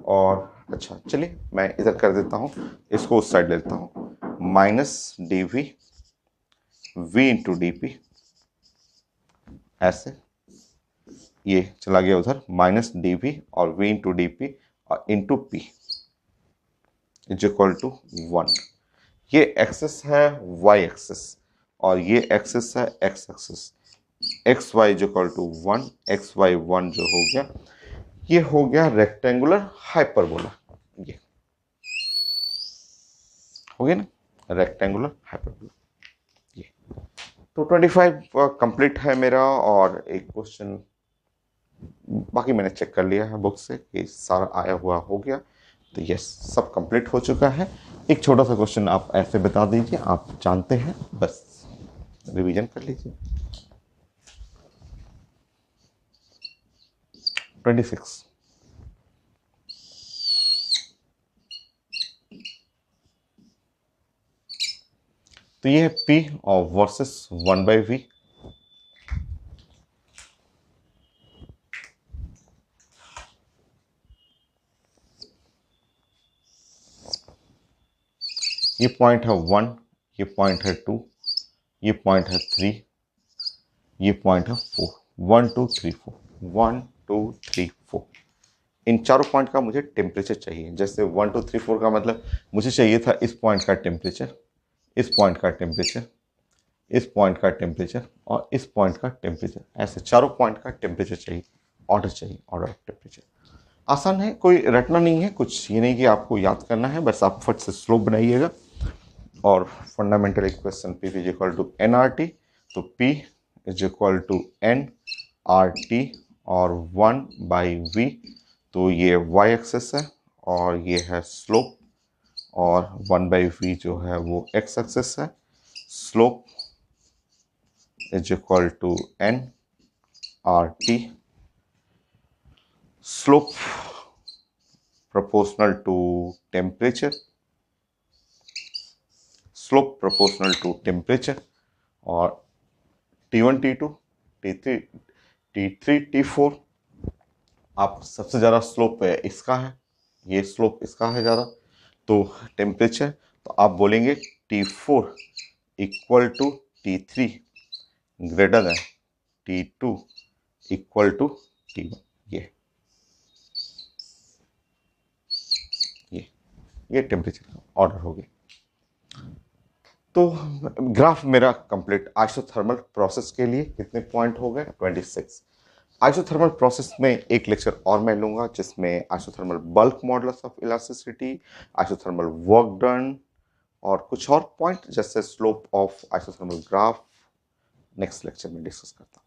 S1: और अच्छा चलिए मैं इधर कर देता हूँ, इसको उस साइड ले लेता हूँ, -dv v into D P, ऐसे ये चला गया उधर, -dv और v इंटू डी पी और into P is equal to 1। ये एक्सेस है y एक्सेस और ये एक्सेस है x axes, X Y is equal to 1, X Y 1 जो हो गया, ये हो गया रेक्टेंगुलर हाइपरबोला। ये हो गया ना, रेक्टेंगुलर हाइपरबोला। ये तो 25 कंप्लीट है मेरा। और एक क्वेश्चन बाकी मैंने चेक कर लिया है बुक से कि सारा आया हुआ हो गया, तो यस सब कंप्लीट हो चुका है। एक छोटा सा क्वेश्चन आप ऐसे बता दीजिए, आप जानते हैं, बस रिवीजन कर लीजिए। 26 तो ये है P और वर्सेस 1/v। ये पॉइंट है 1, ये पॉइंट है 2, ये पॉइंट है 3, ये पॉइंट है 4। 1 2 3 4, 1 2 3 4। इन चारों पॉइंट का मुझे टेम्परेचर चाहिए। जैसे 1 2 3 4 का मतलब मुझे चाहिए था इस पॉइंट का टेम्परेचर, इस पॉइंट का टेम्परेचर, इस पॉइंट का टेम्परेचर और इस पॉइंट का टेम्परेचर, ऐसे चारों पॉइंट का टेम्परेचर चाहिए, ऑर्डर चाहिए, ऑर्डर ऑफ टेम्परेचर। आसान है, कोई रटना नहीं है कुछ, ये नहीं कि आपको याद करना है, बस आप फट से स्लोप बनाइएगा। और fundamental equation P is equal to NRT, तो P is equal to NRT और 1/v, तो ये y एक्सेस है और ये है स्लोप, और 1/v जो है वो x एक्सेस है। Slope is equal to NRT, slope proportional to temperature, slope proportional to temperature, और T1 T2 T3 T3 T4, आप सबसे ज़्यादा स्लोप इसका है, ये स्लोप इसका है ज़्यादा, तो टेम्परेचर, तो आप बोलेंगे T4 equal to T3 greater than T2 equal to T1। ये टेम्परेचर का ऑर्डर हो गया। तो ग्राफ मेरा कंप्लीट। आइसोथर्मल प्रोसेस के लिए कितने पॉइंट हो गए? 26। आइसोथर्मल प्रोसेस में एक लेक्चर और मैं लूंगा जिसमें isothermal bulk modulus of elasticity, isothermal work done और कुछ और पॉइंट जैसे slope of isothermal graph next lecture में डिस्कस करता हूँ।